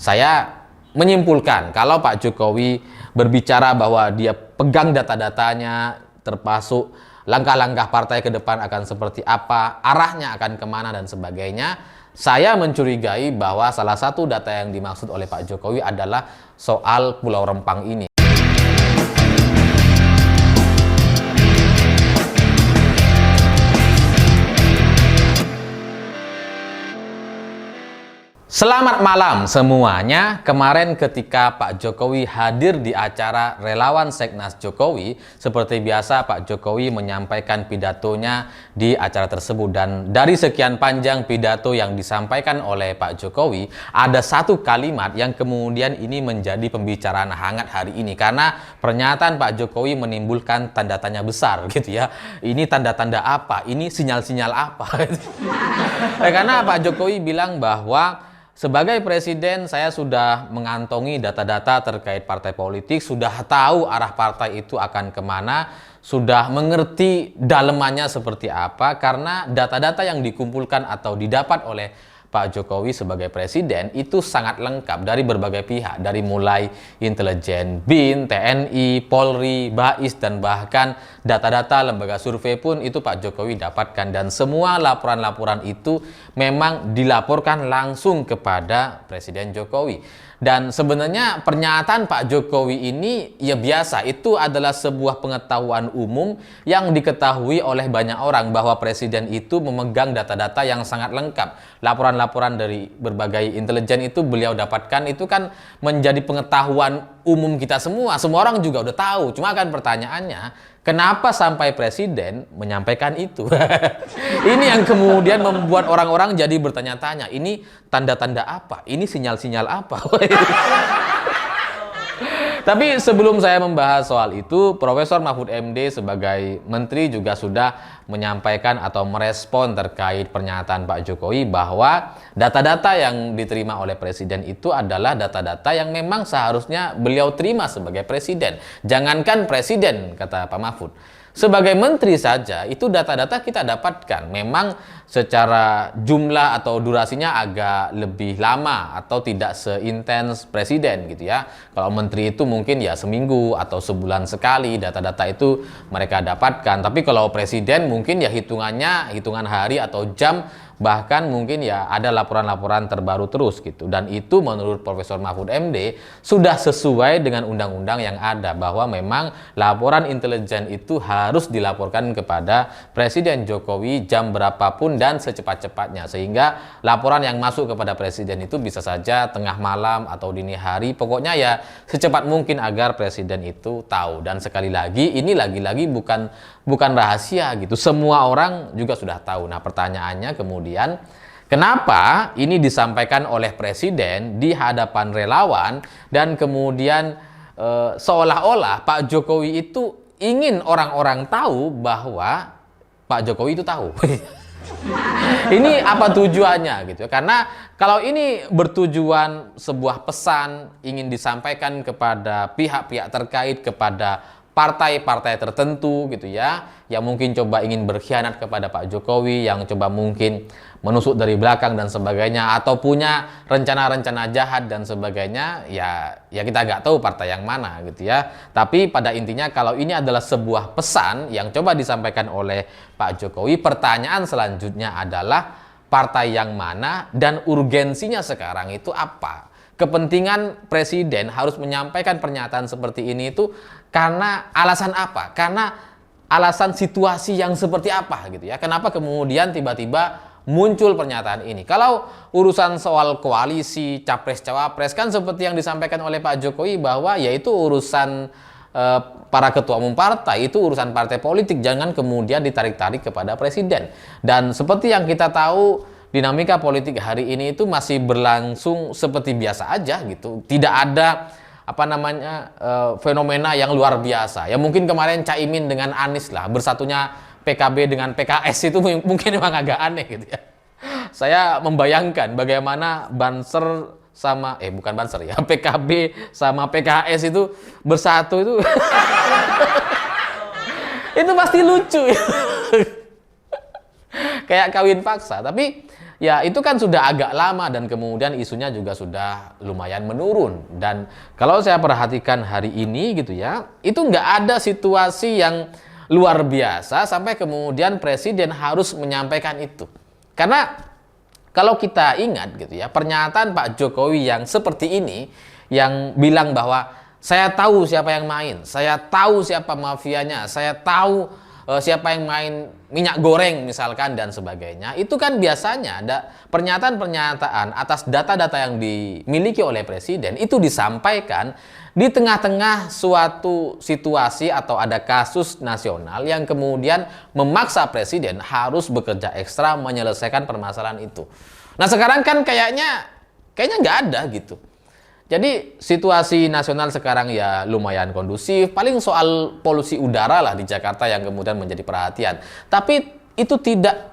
saya menyimpulkan kalau Pak Jokowi berbicara bahwa dia pegang data-datanya, termasuk langkah-langkah partai ke depan akan seperti apa, arahnya akan kemana dan sebagainya, saya mencurigai bahwa salah satu data yang dimaksud oleh Pak Jokowi adalah soal Pulau Rempang ini. Selamat malam semuanya. Kemarin ketika Pak Jokowi hadir di acara Relawan Seknas Jokowi, seperti biasa Pak Jokowi menyampaikan pidatonya di acara tersebut. Dan dari sekian panjang pidato yang disampaikan oleh Pak Jokowi, ada satu kalimat yang kemudian ini menjadi pembicaraan hangat hari ini. Karena pernyataan Pak Jokowi menimbulkan tanda tanya besar gitu ya. Ini tanda-tanda apa? Ini sinyal-sinyal apa? Karena Pak Jokowi bilang bahwa sebagai presiden, saya sudah mengantongi data-data terkait partai politik, sudah tahu arah partai itu akan kemana, sudah mengerti dalemannya seperti apa, karena data-data yang dikumpulkan atau didapat oleh Pak Jokowi sebagai presiden itu sangat lengkap dari berbagai pihak, dari mulai intelijen, BIN, TNI, Polri, BAIS, dan bahkan data-data lembaga survei pun itu Pak Jokowi dapatkan. Dan semua laporan-laporan itu memang dilaporkan langsung kepada Presiden Jokowi. Dan sebenarnya pernyataan Pak Jokowi ini ya biasa, itu adalah sebuah pengetahuan umum yang diketahui oleh banyak orang bahwa presiden itu memegang data-data yang sangat lengkap. Laporan-laporan dari berbagai intelijen itu beliau dapatkan, itu kan menjadi pengetahuan umum kita semua. Semua orang juga udah tahu. Cuma kan pertanyaannya, kenapa sampai presiden menyampaikan itu? Ini yang kemudian membuat orang-orang jadi bertanya-tanya, ini tanda-tanda apa? Ini sinyal-sinyal apa? Tapi sebelum saya membahas soal itu, Profesor Mahfud MD sebagai menteri juga sudah menyampaikan atau merespon terkait pernyataan Pak Jokowi bahwa data-data yang diterima oleh presiden itu adalah data-data yang memang seharusnya beliau terima sebagai presiden. Jangankan presiden, kata Pak Mahfud, sebagai menteri saja itu data-data kita dapatkan. Memang secara jumlah atau durasinya agak lebih lama atau tidak seintens presiden gitu ya. Kalau menteri itu mungkin ya seminggu atau sebulan sekali data-data itu mereka dapatkan. Tapi kalau presiden mungkin ya hitungan hari atau jam, bahkan mungkin ya ada laporan-laporan terbaru terus gitu. Dan itu menurut Profesor Mahfud MD sudah sesuai dengan undang-undang yang ada, bahwa memang laporan intelijen itu harus dilaporkan kepada Presiden Jokowi jam berapapun dan secepat-cepatnya, sehingga laporan yang masuk kepada presiden itu bisa saja tengah malam atau dini hari, pokoknya ya secepat mungkin agar presiden itu tahu. Dan sekali lagi, ini lagi-lagi bukan rahasia gitu, semua orang juga sudah tahu. Nah, pertanyaannya kemudian, kenapa ini disampaikan oleh presiden di hadapan relawan dan kemudian seolah-olah Pak Jokowi itu ingin orang-orang tahu bahwa Pak Jokowi itu tahu. Ini apa tujuannya gitu? Karena kalau ini bertujuan sebuah pesan ingin disampaikan kepada pihak-pihak terkait, kepada partai-partai tertentu gitu ya, yang mungkin coba ingin berkhianat kepada Pak Jokowi, yang coba mungkin menusuk dari belakang dan sebagainya, atau punya rencana-rencana jahat dan sebagainya, ya kita nggak tahu partai yang mana gitu ya. Tapi pada intinya kalau ini adalah sebuah pesan yang coba disampaikan oleh Pak Jokowi, pertanyaan selanjutnya adalah partai yang mana dan urgensinya sekarang itu apa? Kepentingan presiden harus menyampaikan pernyataan seperti ini itu karena alasan apa? Karena alasan situasi yang seperti apa gitu ya. Kenapa kemudian tiba-tiba muncul pernyataan ini? Kalau urusan soal koalisi, capres-cawapres kan seperti yang disampaikan oleh Pak Jokowi bahwa yaitu urusan para ketua umum partai, itu urusan partai politik, jangan kemudian ditarik-tarik kepada presiden. Dan seperti yang kita tahu, dinamika politik hari ini itu masih berlangsung seperti biasa aja gitu. Tidak ada fenomena yang luar biasa. Ya mungkin kemarin Caimin dengan Anies lah, bersatunya PKB dengan PKS itu mungkin memang agak aneh gitu ya. Saya membayangkan bagaimana Banser sama bukan Banser ya, PKB sama PKS itu bersatu itu itu pasti lucu ya. Kayak kawin paksa. Tapi ya itu kan sudah agak lama dan kemudian isunya juga sudah lumayan menurun. Dan kalau saya perhatikan hari ini gitu ya, itu nggak ada situasi yang luar biasa sampai kemudian presiden harus menyampaikan itu. Karena kalau kita ingat gitu ya, pernyataan Pak Jokowi yang seperti ini, yang bilang bahwa saya tahu siapa yang main, saya tahu siapa mafianya, saya tahu siapa yang main minyak goreng misalkan dan sebagainya. Itu kan biasanya ada pernyataan-pernyataan atas data-data yang dimiliki oleh presiden itu disampaikan di tengah-tengah suatu situasi atau ada kasus nasional yang kemudian memaksa presiden harus bekerja ekstra menyelesaikan permasalahan itu. Nah sekarang kan kayaknya nggak ada gitu. Jadi situasi nasional sekarang ya lumayan kondusif, paling soal polusi udara lah di Jakarta yang kemudian menjadi perhatian. Tapi itu tidak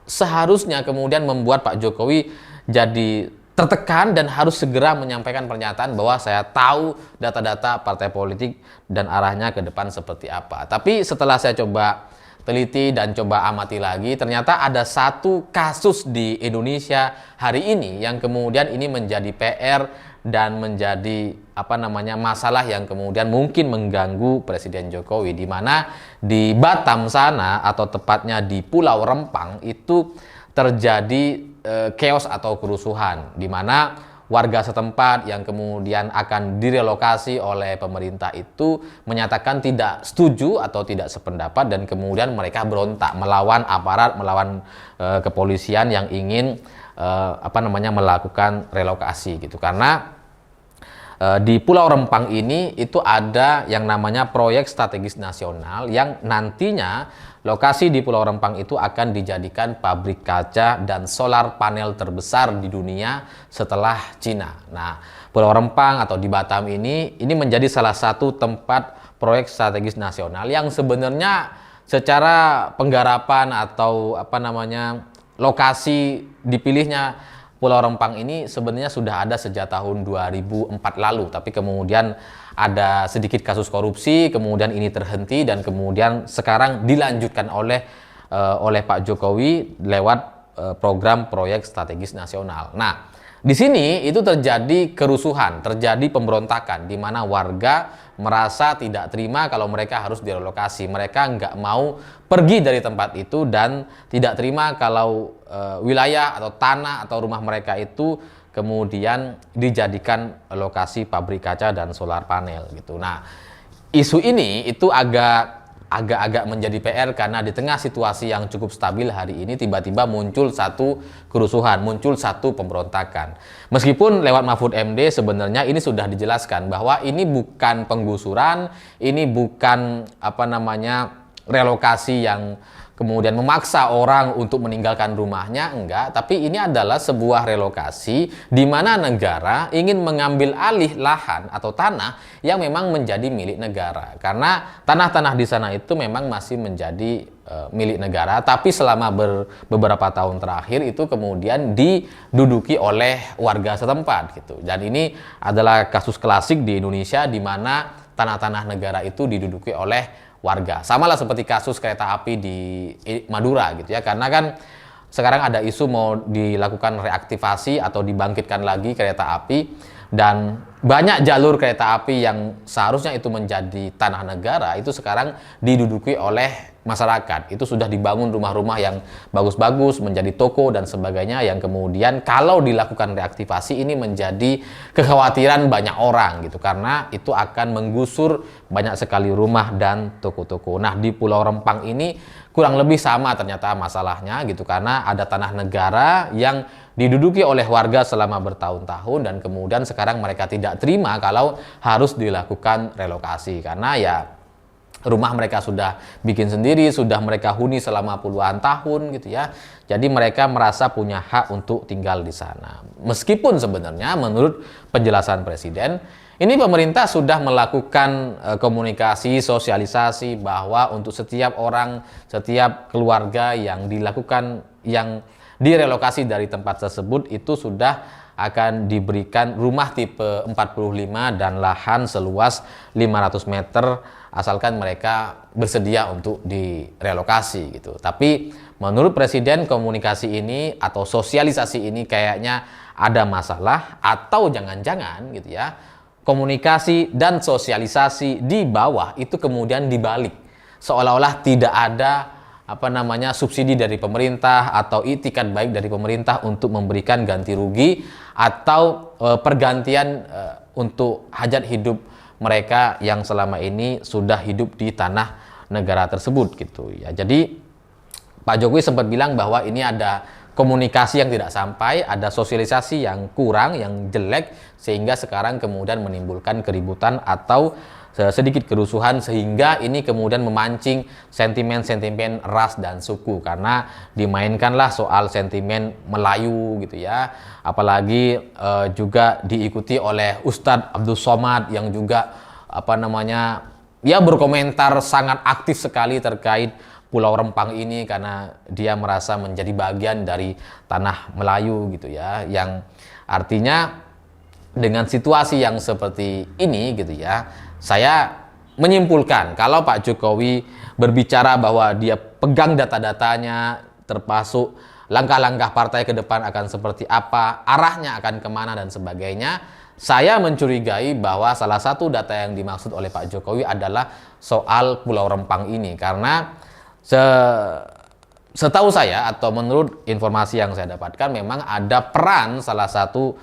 seharusnya kemudian membuat Pak Jokowi jadi tertekan dan harus segera menyampaikan pernyataan bahwa saya tahu data-data partai politik dan arahnya ke depan seperti apa. Tapi setelah saya coba teliti dan coba amati lagi, ternyata ada satu kasus di Indonesia hari ini yang kemudian ini menjadi PR dan menjadi masalah yang kemudian mungkin mengganggu Presiden Jokowi, di mana di Batam sana atau tepatnya di Pulau Rempang itu terjadi chaos atau kerusuhan, di mana warga setempat yang kemudian akan direlokasi oleh pemerintah itu menyatakan tidak setuju atau tidak sependapat dan kemudian mereka berontak melawan aparat, melawan kepolisian yang ingin melakukan relokasi gitu. Karena di Pulau Rempang ini itu ada yang namanya proyek strategis nasional yang nantinya lokasi di Pulau Rempang itu akan dijadikan pabrik kaca dan solar panel terbesar di dunia setelah Cina. Nah, Pulau Rempang atau di Batam ini menjadi salah satu tempat proyek strategis nasional yang sebenarnya secara penggarapan atau lokasi dipilihnya Pulau Rempang ini sebenarnya sudah ada sejak tahun 2004 lalu, tapi kemudian ada sedikit kasus korupsi, kemudian ini terhenti dan kemudian sekarang dilanjutkan oleh Pak Jokowi lewat program proyek strategis nasional. Nah, di sini itu terjadi kerusuhan, terjadi pemberontakan di mana warga merasa tidak terima kalau mereka harus direlokasi. Mereka nggak mau pergi dari tempat itu dan tidak terima kalau wilayah atau tanah atau rumah mereka itu kemudian dijadikan lokasi pabrik kaca dan solar panel gitu. Nah, isu ini itu agak menjadi PR karena di tengah situasi yang cukup stabil hari ini tiba-tiba muncul satu kerusuhan, muncul satu pemberontakan. Meskipun lewat Mahfud MD sebenarnya ini sudah dijelaskan bahwa ini bukan penggusuran, ini bukan relokasi yang kemudian memaksa orang untuk meninggalkan rumahnya, enggak, tapi ini adalah sebuah relokasi di mana negara ingin mengambil alih lahan atau tanah yang memang menjadi milik negara. Karena tanah-tanah di sana itu memang masih menjadi milik negara, tapi selama beberapa tahun terakhir itu kemudian diduduki oleh warga setempat gitu. Dan ini adalah kasus klasik di Indonesia di mana tanah-tanah negara itu diduduki oleh warga. Samalah seperti kasus kereta api di Madura gitu ya. Karena kan sekarang ada isu mau dilakukan reaktivasi atau dibangkitkan lagi kereta api dan banyak jalur kereta api yang seharusnya itu menjadi tanah negara itu sekarang diduduki oleh masyarakat. Itu sudah dibangun rumah-rumah yang bagus-bagus, menjadi toko dan sebagainya yang kemudian kalau dilakukan reaktivasi ini menjadi kekhawatiran banyak orang gitu karena itu akan menggusur banyak sekali rumah dan toko-toko. Nah, di Pulau Rempang ini kurang lebih sama ternyata masalahnya gitu karena ada tanah negara yang diduduki oleh warga selama bertahun-tahun dan kemudian sekarang mereka tidak terima kalau harus dilakukan relokasi karena ya rumah mereka sudah bikin sendiri, sudah mereka huni selama puluhan tahun gitu ya. Jadi mereka merasa punya hak untuk tinggal di sana. Meskipun sebenarnya menurut penjelasan Presiden, ini pemerintah sudah melakukan komunikasi, sosialisasi bahwa untuk setiap orang, setiap keluarga yang direlokasi dari tempat tersebut itu sudah akan diberikan rumah tipe 45 dan lahan seluas 500 meter asalkan mereka bersedia untuk direlokasi gitu. Tapi menurut Presiden, komunikasi ini atau sosialisasi ini kayaknya ada masalah, atau jangan-jangan gitu ya, komunikasi dan sosialisasi di bawah itu kemudian dibalik, seolah-olah tidak ada subsidi dari pemerintah atau itikat baik dari pemerintah untuk memberikan ganti rugi atau pergantian untuk hajat hidup mereka yang selama ini sudah hidup di tanah negara tersebut gitu ya. Jadi Pak Jokowi sempat bilang bahwa ini ada komunikasi yang tidak sampai, ada sosialisasi yang kurang, yang jelek, sehingga sekarang kemudian menimbulkan keributan atau sedikit kerusuhan, sehingga ini kemudian memancing sentimen-sentimen ras dan suku, karena dimainkanlah soal sentimen Melayu gitu ya. Apalagi juga diikuti oleh Ustadz Abdul Somad yang juga berkomentar sangat aktif sekali terkait Pulau Rempang ini, karena dia merasa menjadi bagian dari tanah Melayu gitu ya, yang artinya dengan situasi yang seperti ini gitu ya, saya menyimpulkan kalau Pak Jokowi berbicara bahwa dia pegang data-datanya, termasuk langkah-langkah partai ke depan akan seperti apa, arahnya akan kemana dan sebagainya, saya mencurigai bahwa salah satu data yang dimaksud oleh Pak Jokowi adalah soal Pulau Rempang ini, karena setahu saya atau menurut informasi yang saya dapatkan memang ada peran salah satu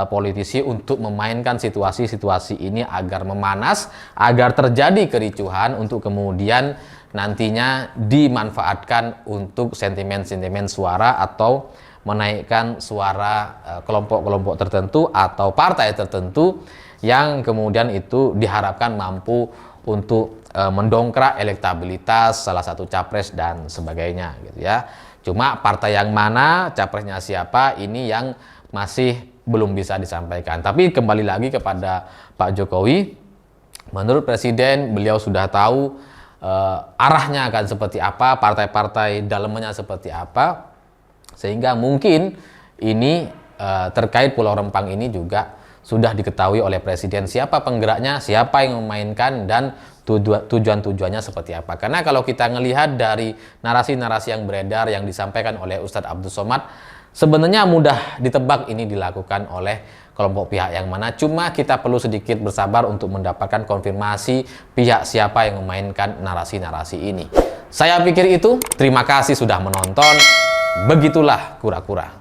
politisi untuk memainkan situasi-situasi ini agar memanas, agar terjadi kericuhan untuk kemudian nantinya dimanfaatkan untuk sentimen-sentimen suara atau menaikkan suara kelompok-kelompok tertentu atau partai tertentu yang kemudian itu diharapkan mampu untuk mendongkrak elektabilitas salah satu capres dan sebagainya gitu ya. Cuma partai yang mana, capresnya siapa, ini yang masih belum bisa disampaikan. Tapi kembali lagi kepada Pak Jokowi, menurut Presiden beliau sudah tahu arahnya akan seperti apa, partai-partai dalamnya seperti apa, sehingga mungkin ini terkait Pulau Rempang ini juga sudah diketahui oleh Presiden siapa penggeraknya, siapa yang memainkan, dan tujuan-tujuannya seperti apa. Karena kalau kita melihat dari narasi-narasi yang beredar yang disampaikan oleh Ustadz Abdul Somad, sebenarnya mudah ditebak ini dilakukan oleh kelompok pihak yang mana. Cuma kita perlu sedikit bersabar untuk mendapatkan konfirmasi pihak siapa yang memainkan narasi-narasi ini. Saya pikir itu. Terima kasih sudah menonton. Begitulah kura-kura.